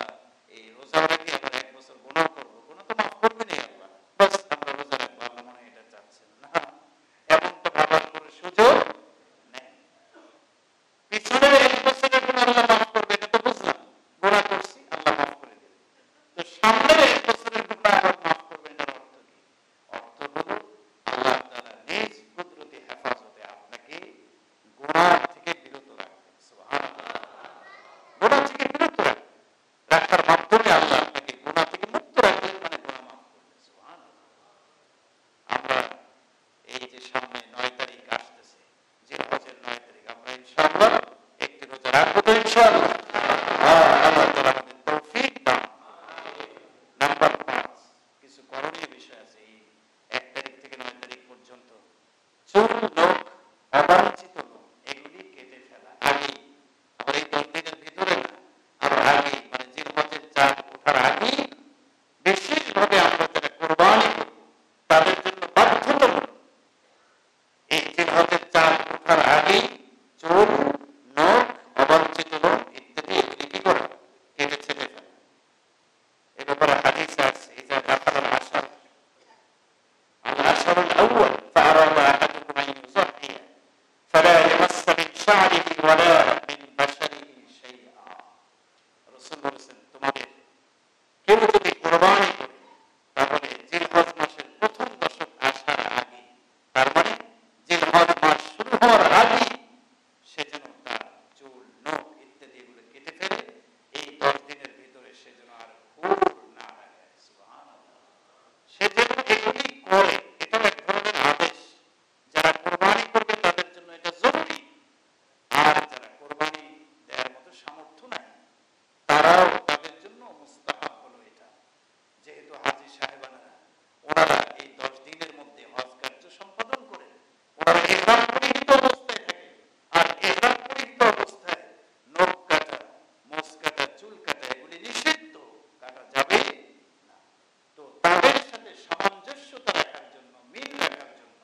রাসূল বলেছেন তোমাদের কেউ যদি কুরবানি করে তাহলে জিলহজ মাসের প্রথম দশক আসার আগে, তার মানে জিলহজ মাস শুরু হওয়ার আগে সে যেন তার চুল নখ ইত্যাদি এগুলো কেটে ফেলে। এই 10 দিনের ভিতরে সে যেন আর হুর না লাগায়। সুবহানাল্লাহ। সে যেন এগুলি করে, এটা এক ধরনের আদেশ। যারা কুরবানি করবে তাদের জন্য এটা জরুরি। আর যারা কুরবানি দেওয়ার মতো সামর্থ্য নাই তারাও, তাদের জন্য মুস্তাহাব হলো এটা। যেহেতু হাজী সাহেবানারা ওনারা এই 10 দিনের মধ্যে হজ কার্য সম্পাদন করেন, ওনারা ইহরাম পরিহিত অবস্থায় থাকে। আর ইহরাম পরিহিত অবস্থায় নখ কাটা, মোছ কাটা, চুল কাটা এগুলি নিষিদ্ধ, কাটা যাবে না। তো তাদের সাথে সামঞ্জস্যতা রাখার জন্য, মিল রাখার জন্য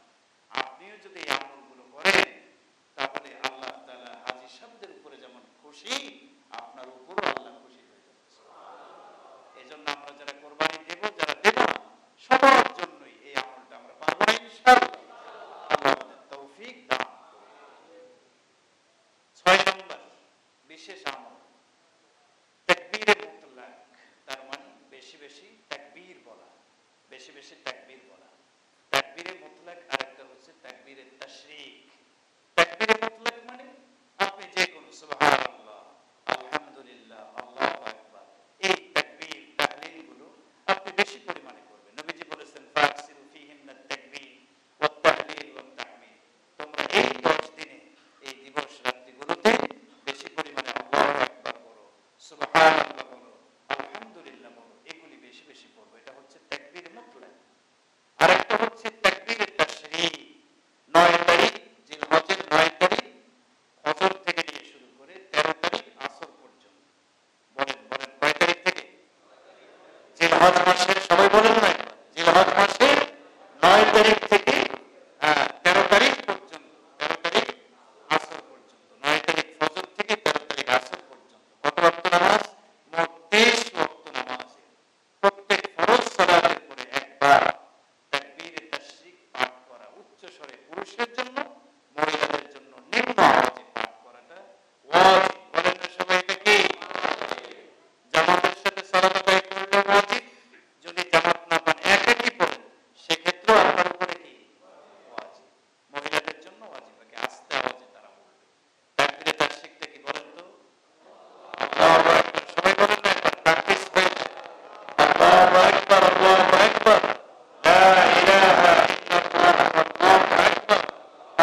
আপনিও যদি এই আমলগুলো করেন তাহলে আল্লাহ তাআলা হাজী সাহেবদের উপরে যেমন খুশি, আপনার উপরও আল্লাহ খুশি হয়ে যাবে। এজন্য আমরা যারা কোরবানি দেব, যারা দেব না, সবার জন্যই এই আমলটা আমরা পাবো না ইনশাআল্লাহ। আল্লাহ আমাদের তৌফিক দান করুন। 6 নম্বর বিশেষ আমল তাকবীরে মুতলাক, তার মানে বেশি বেশি তাকবীর বলা, বেশি বেশি তাকবীর বলা। তাকবীরে মুতলাক আরেকটা হচ্ছে তাকবীরে তাশরিক। তাকবীরে মুতলাক মানে আপনি যে কোনো সুবহানাল্লাহ, আলহামদুলিল্লাহ, আল্লাহু আকবার, এই তাকবীর তাহলিল গুলো আপনি বেশি পরিমাণে করবেন। নবীজি বলেছেন ফাকসিরু ফীহিন্না তাকবীর ওয়াত তাহলিল ওয়াত তাহমিদ, তোমরা এই 10 দিনে, এই দিবস রাত্রিগুলোতে বেশি পরিমাণে আল্লাহু আকবার বলো, সুবহানাল্লাহ বলো, আলহামদুলিল্লাহ বলো, এগুলি বেশি বেশি পড়বে। এটা হচ্ছে তাকবীর মুতলাক। আরেকটা হচ্ছে তাকবীর তাশরিক। 9 তারিখ জিলহজের 9 তারিখ ফজর থেকে নিয়ে শুরু করে 13 তারিখ আসর পর্যন্ত। বলেন বলেন কয় তারিখ থেকে? জিলহজ মাসের, সবাই বলেন না, জিলহজ মাসের 9 তারিখ থেকে 13 তারিখ পর্যন্ত, 13 তারিখ আসর পর্যন্ত, 9 তারিখ ফজর থেকে 13 তারিখ আসর পর্যন্ত। কত ওয়াক্ত নামাজ? মোট 23 ওয়াক্ত নামাজ। প্রত্যেক ফরজ সালাতের পরে একবার তাকবীরে তাশরিক পাঠ করা, উচ্চ স্বরে পুরুষের জন্য, মহিলাদের জন্য নিম্ন আওয়াজে পাঠ করাটা ওয়াজিব। বলেন না সবাই, এটা কি? জামাতের সাথে সালাত আদায় করলে ওয়াজিব, যদি জামাত না পান একাকি পড়েন সেক্ষেত্রেও আপনার উপরে কি ওয়াজিব। মহিলাদের জন্য ওয়াজিব, আগে আস্তে আওয়াজে তারা বলবে। তাকবীরে তাশরিকটা কি বলেন তো? আল্লাহু আকবার, সবাই বলেন না, একবার প্র্যাকটিস হয়ে যায়। আল্লাহু আকবার, আল্লাহু আকবার, লা ইলাহা ইল্লাল্লাহ, আল্লাহু আকবার,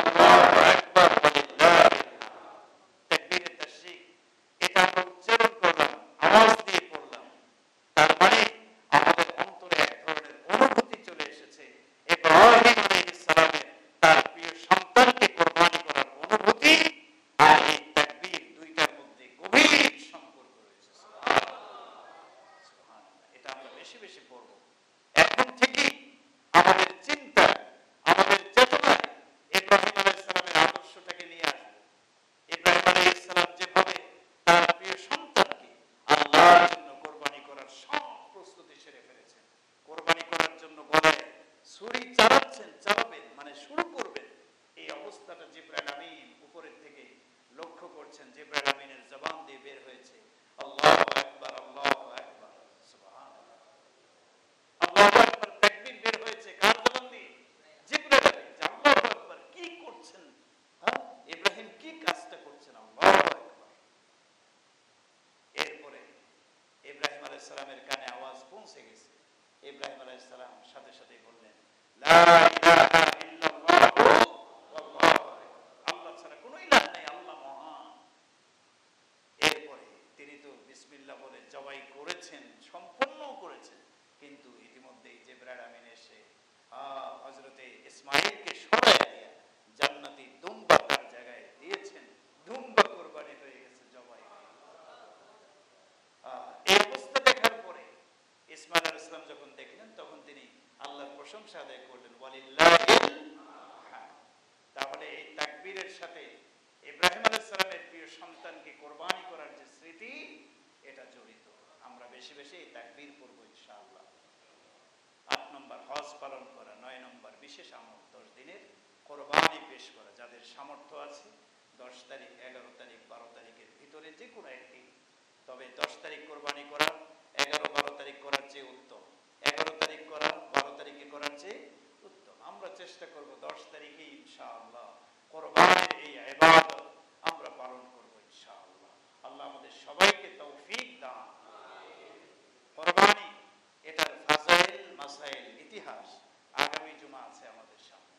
আল্লাহু আকবার, ওয়ালিল্লাহিল হামদ। তাকবীরে তাশরিক এটা আমরা উচ্চারণ করলাম, আওয়াজ দিয়ে পড়লাম, তার মানে আমাদের অন্তরে এক ধরনের অনুভূতি চলে এসেছে। ইব্রাহিম আলাইহিস সালামের তার প্রিয় সন্তানকে কুরবানি করার অনুভূতি আর এই তাকবীর দুইটার মধ্যে গভীর সম্পর্ক রয়েছে। সুবহানাল্লাহ, এটা আমরা বেশি বেশি পড়ব। এখন থেকেই আমাদের চিন্তা, আমাদের চেতনায় ইব্রাহিম আলাইহিস সালামের আদর্শটাকে নিয়ে আসবো। ইব্রাহিম আলাইহিস সালাম যেভাবে তার প্রিয় সন্তানকে আল্লাহর জন্য কোরবানি করার সব প্রস্তুতি সেরে ফেলেছেন, কোরবানি করার জন্য গলায় ছুরি চালাচ্ছেন, চালাবেন মানে শুরু করবেন, এই অবস্থাটা জিবরাইল আমিন উপরের থেকে লক্ষ্য করছেন। জিবরাইল আমিনের জবান দিয়ে বের হয়েছে আল্লাহু আকবার, আল্লাহু আকবার, সুবহানাল্লাহ, আল্লাহু আকবার। তাকবীর বের হয়েছে কার জবান দিয়ে? জিবরাইল আমিন। আল্লাহু আকবার কি করছেন? হ্যাঁ, ইব্রাহিম কি কাজটা করছেন? আল্লাহু আকবার। এরপরে ইব্রাহিম আলাইহিস সালামের কানে আওয়াজ পৌঁছে গেছে। ইব্রাহিম আলাইহিস সালাম সাথে সাথে বললেন লা ইলাহা ইল্লাল্লাহু ওয়াল্লাহু আকবার, আল্লাহ ছাড়া কোনো ইলাহ নাই, আল্লাহ মহান। এরপরে তিনি তো বিসমিল্লাহ বলে জবাই করেছেন, সম্পূর্ণ করেছেন, কিন্তু ইতিমধ্যেই জিবরাইল আমিন এসে হযরতে ইসমাঈলকে সরায় দিয়ে জান্নাতি দুম্বা তার জায়গায় দিয়েছেন। দুম্বা কুরবানি হয়ে গেছে, জবাই হয়ে গেছে। এই অবস্থা দেখার পরে ইসমাঈল আলাইহিস সালাম যখন দেখলেন তখন তিনি আল্লাহর প্রশংসা আদায় করলেন, ওয়ালিল্লাহিল হামদ। তাহলে এই তাকবীরের সাথে ইব্রাহিম আলাইহিস সালামের প্রিয় সন্তানকে কোরবানি করার যে স্মৃতি, এটা জড়িত। আমরা বেশি বেশি এই তাকবীর পড়ব ইনশাআল্লাহ। 8 নম্বর হজ পালন করা। 9 নম্বর বিশেষ আমল 10 দিনের কোরবানি পেশ করা। যাদের সামর্থ্য আছে 10 তারিখ, 11 তারিখ, 12 তারিখের ভিতরে যে কোনো একটি, তবে 10 তারিখ কোরবানি চেষ্টা করব 10 তারিখে ইনশাআল্লাহ কোরবানির এই ইবাদত আমরা পালন করব ইনশাআল্লাহ। আল্লাহ আমাদের সবাইকে তৌফিক দান। কোরবানি এটার ফাজাইল মাসাইল ইতিহাস আগামী জুমা আছে আমাদের সামনে,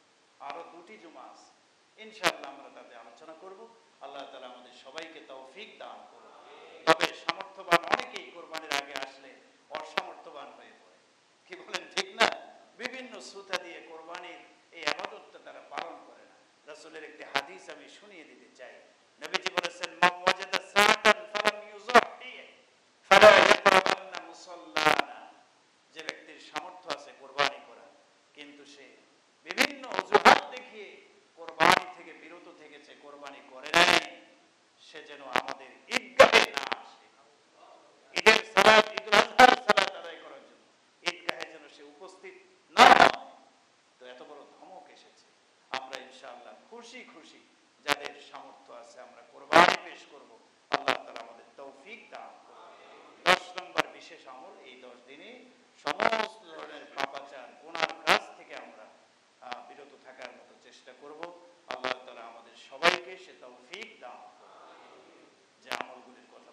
আরো 2টি জুমা আছে ইনশাআল্লাহ, আমরা তাতে আলোচনা করব। আল্লাহ তাআলা আমাদের সবাইকে তৌফিক দান করুন। তবে সামর্থ্যবান অনেকেই কোরবানির আগে আসলে অসামর্থ্যবান হয়ে পড়ে, কি বলেন ঠিক না? বিভিন্ন সুতা দিয়ে কোরবানির এই ইবাদতটা তারা পালন করে না। রাসূলের একটি হাদিস আমি শুনিয়ে দিতে চাই। নবীজি বলেছেন, মান ওয়াজাদা সাআতান ফালাম ইউযাহি ফালা ইয়াকরাবান্না মুসাল্লানা। যে ব্যক্তির সামর্থ্য আছে কোরবানি করার, কিন্তু সে বিভিন্ন অজুহাত দেখিয়ে কোরবানি থেকে বিরত থেকেছে, কোরবানি করে নাই, সে যেন আমাদের ঈদগাহে না আসে। ঈদের সালাত, ঈদুল আজহার সালাত আদায় করার জন্য ঈদগাহে যেন সে উপস্থিত না হয়। তো এত বড় ধমক এসেছে। আমরা ইনশাআল্লাহ খুশি খুশি যাদের সামর্থ্য আছে আমরা কোরবানি পেশ করব। আল্লাহ তাআলা আমাদের তৌফিক দান করুন। 10 নম্বর বিশেষ আমল, এই 10 দিনে সমস্ত ধরনের পাপাচার গুনার কাজ থেকে আমরা বিরত থাকার মতো চেষ্টা করব। আল্লাহ তাআলা আমাদের সবাইকে সে তৌফিক দান করুন। যে আমলগুলির কথা